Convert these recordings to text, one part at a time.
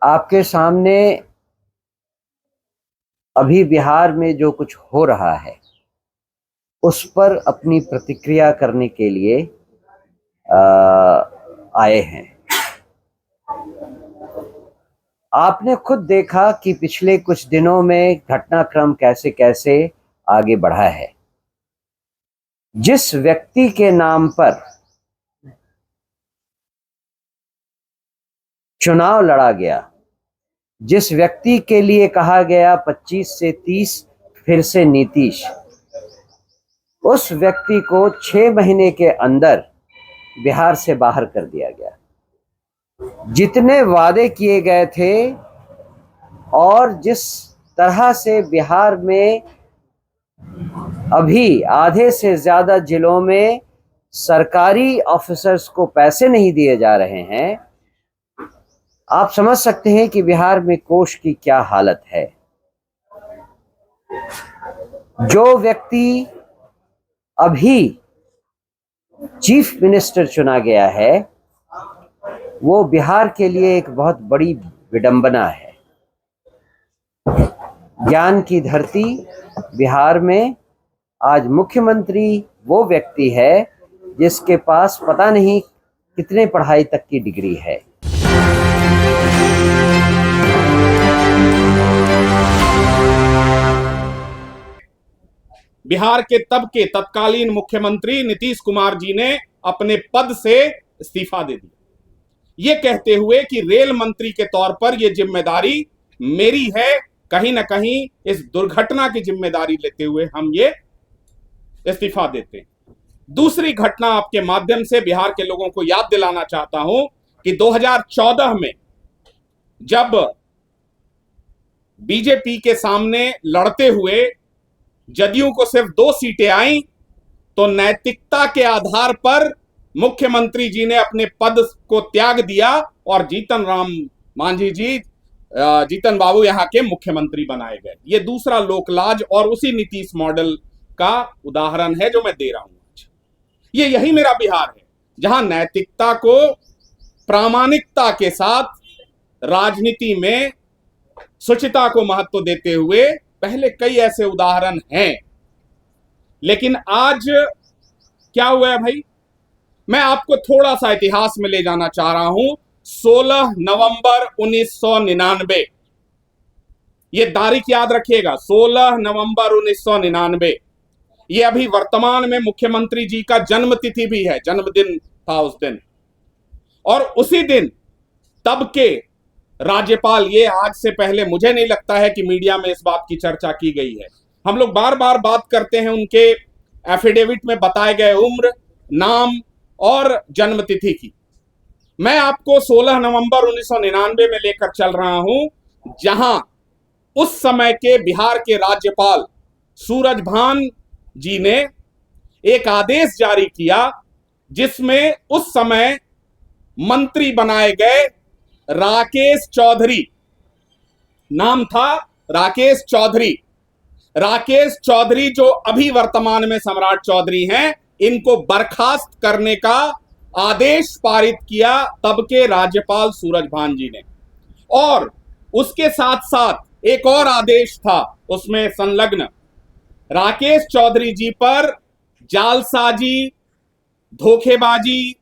आपके सामने अभी बिहार में जो कुछ हो रहा है उस पर अपनी प्रतिक्रिया करने के लिए आए हैं। आपने खुद देखा कि पिछले कुछ दिनों में घटनाक्रम कैसे कैसे आगे बढ़ा है। जिस व्यक्ति के नाम पर चुनाव लड़ा गया, जिस व्यक्ति के लिए कहा गया 25 से 30 फिर से नीतीश, उस व्यक्ति को 6 महीने के अंदर बिहार से बाहर कर दिया गया। जितने वादे किए गए थे और जिस तरह से बिहार में अभी आधे से ज्यादा जिलों में सरकारी ऑफिसर्स को पैसे नहीं दिए जा रहे हैं, आप समझ सकते हैं कि बिहार में कोष की क्या हालत है। जो व्यक्ति अभी चीफ मिनिस्टर चुना गया है वो बिहार के लिए एक बहुत बड़ी विडंबना है। ज्ञान की धरती बिहार में आज मुख्यमंत्री वो व्यक्ति है जिसके पास पता नहीं कितने पढ़ाई तक की डिग्री है। बिहार के तब के तत्कालीन मुख्यमंत्री नीतीश कुमार जी ने अपने पद से इस्तीफा दे दिया, ये कहते हुए कि रेल मंत्री के तौर पर यह जिम्मेदारी मेरी है। कहीं ना कहीं इस दुर्घटना की जिम्मेदारी लेते हुए हम ये इस्तीफा देते हैं। दूसरी घटना आपके माध्यम से बिहार के लोगों को याद दिलाना चाहता हूं कि 2014 में जब बीजेपी के सामने लड़ते हुए जदयू को सिर्फ 2 सीटें आई तो नैतिकता के आधार पर मुख्यमंत्री जी ने अपने पद को त्याग दिया और जीतन राम मांझी जी, जीतन बाबू यहां के मुख्यमंत्री बनाए गए। ये दूसरा लोकलाज और उसी नीतीश मॉडल का उदाहरण है जो मैं दे रहा हूं आज। ये यही मेरा बिहार है जहां नैतिकता को प्रामाणिकता के साथ राजनीति में शुचिता को महत्व देते हुए पहले कई ऐसे उदाहरण हैं। लेकिन आज क्या हुआ है भाई, मैं आपको थोड़ा सा इतिहास में ले जाना चाह रहा हूं। 16 नवंबर 1999, ये तारीख याद रखिएगा, 16 नवंबर 1999। ये अभी वर्तमान में मुख्यमंत्री जी का जन्मतिथि भी है, जन्मदिन था उस दिन। और उसी दिन तब के राज्यपाल, ये आज से पहले मुझे नहीं लगता है कि मीडिया में इस बात की चर्चा की गई है। हम लोग बार बार बात करते हैं उनके एफिडेविट में बताए गए उम्र, नाम और जन्मतिथि की। मैं आपको 16 नवंबर 1999 में लेकर चल रहा हूं, जहां उस समय के बिहार के राज्यपाल सूरजभान जी ने एक आदेश जारी किया जिसमें उस समय मंत्री बनाए गए राकेश चौधरी, नाम था राकेश चौधरी। राकेश चौधरी जो अभी वर्तमान में सम्राट चौधरी हैं, इनको बर्खास्त करने का आदेश पारित किया तब के राज्यपाल सूरजभान जी ने। और उसके साथ साथ एक और आदेश था उसमें संलग्न, राकेश चौधरी जी पर जालसाजी, धोखेबाजी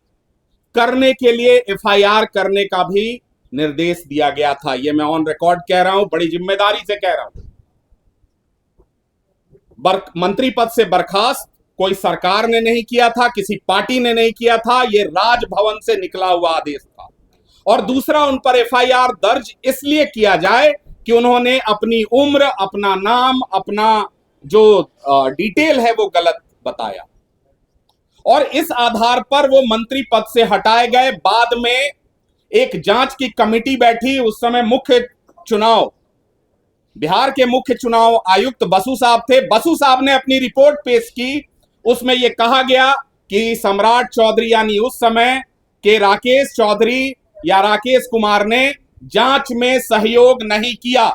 करने के लिए एफआईआर करने का भी निर्देश दिया गया था। यह मैं ऑन रिकॉर्ड कह रहा हूं, बड़ी जिम्मेदारी से कह रहा हूं। मंत्री पद से बर्खास्त कोई सरकार ने नहीं किया था, किसी पार्टी ने नहीं किया था, यह राजभवन से निकला हुआ आदेश था। और दूसरा, उन पर एफआईआर दर्ज इसलिए किया जाए कि उन्होंने अपनी उम्र, अपना नाम, अपना जो डिटेल है वो गलत बताया और इस आधार पर वो मंत्री पद से हटाए गए। बाद में एक जांच की कमेटी बैठी, उस समय बिहार के मुख्य चुनाव आयुक्त बसु साहब थे। बसु साहब ने अपनी रिपोर्ट पेश की, उसमें यह कहा गया कि सम्राट चौधरी यानी उस समय के राकेश चौधरी या राकेश कुमार ने जांच में सहयोग नहीं किया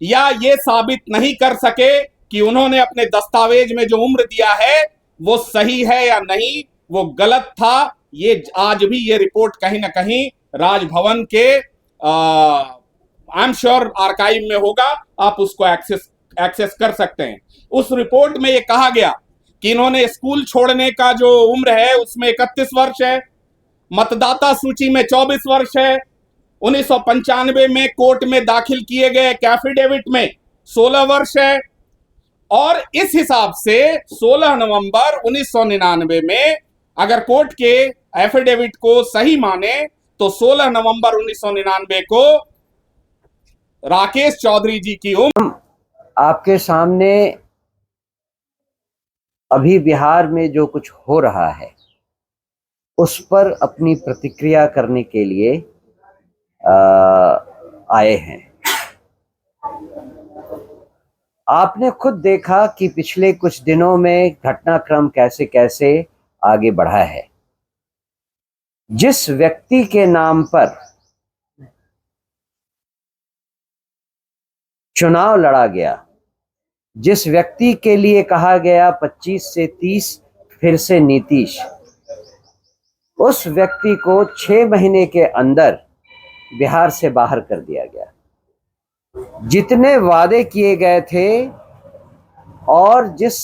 या ये साबित नहीं कर सके कि उन्होंने अपने दस्तावेज में जो उम्र दिया है वो सही है या नहीं, वो गलत था। ये आज भी ये रिपोर्ट कहीं ना कहीं राजभवन के आई एम श्योर आर्काइव में होगा, आप उसको एक्सेस कर सकते हैं। उस रिपोर्ट में ये कहा गया कि इन्होंने स्कूल छोड़ने का जो उम्र है उसमें 31 वर्ष है, मतदाता सूची में 24 वर्ष है, 1995 में कोर्ट में दाखिल किए गए कैफिडेविट में 16 वर्ष है, और इस हिसाब से 16 नवंबर 1999 में अगर कोर्ट के एफिडेविट को सही माने तो 16 नवंबर 1999 को राकेश चौधरी जी की उम्र आपके सामने अभी बिहार में जो कुछ हो रहा है उस पर अपनी प्रतिक्रिया करने के लिए आए हैं। आपने खुद देखा कि पिछले कुछ दिनों में घटनाक्रम कैसे कैसे आगे बढ़ा है। जिस व्यक्ति के नाम पर चुनाव लड़ा गया, जिस व्यक्ति के लिए कहा गया 25 से 30 फिर से नीतीश, उस व्यक्ति को 6 महीने के अंदर बिहार से बाहर कर दिया गया। जितने वादे किए गए थे और जिस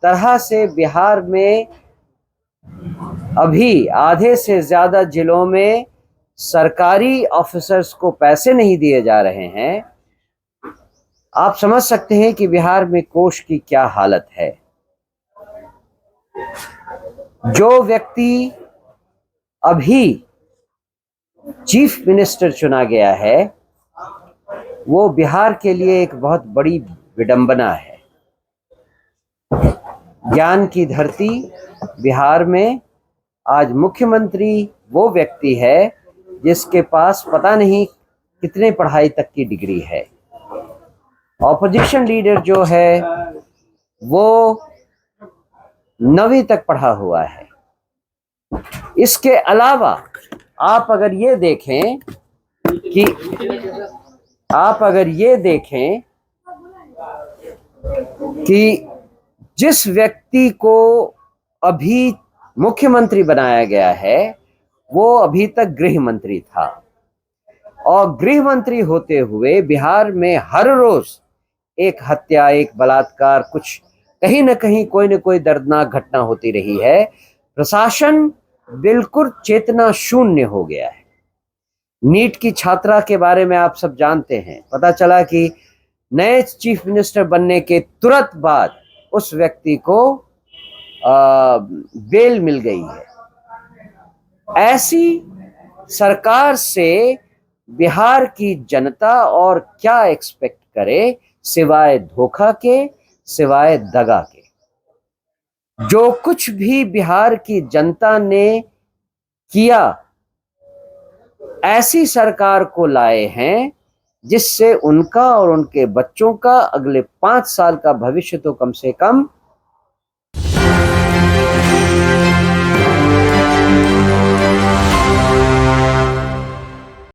तरह से बिहार में अभी आधे से ज्यादा जिलों में सरकारी ऑफिसर्स को पैसे नहीं दिए जा रहे हैं, आप समझ सकते हैं कि बिहार में कोष की क्या हालत है। जो व्यक्ति अभी चीफ मिनिस्टर चुना गया है वो बिहार के लिए एक बहुत बड़ी विडंबना है। ज्ञान की धरती बिहार में आज मुख्यमंत्री वो व्यक्ति है जिसके पास पता नहीं कितने पढ़ाई तक की डिग्री है। ऑपोजिशन लीडर जो है वो 9वीं तक पढ़ा हुआ है। इसके अलावा आप अगर ये देखें कि जिस व्यक्ति को अभी मुख्यमंत्री बनाया गया है वो अभी तक गृह मंत्री था, और गृह मंत्री होते हुए बिहार में हर रोज एक हत्या, एक बलात्कार, कुछ कहीं न कहीं कोई न कोई दर्दनाक घटना होती रही है। प्रशासन बिल्कुल चेतना शून्य हो गया है। नीट की छात्रा के बारे में आप सब जानते हैं। पता चला कि नए चीफ मिनिस्टर बनने के तुरंत बाद उस व्यक्ति को बेल मिल गई है। ऐसी सरकार से बिहार की जनता और क्या एक्सपेक्ट करे सिवाय धोखा के, सिवाय दगा के। जो कुछ भी बिहार की जनता ने किया, ऐसी सरकार को लाए हैं जिससे उनका और उनके बच्चों का अगले 5 साल का भविष्य तो कम से कम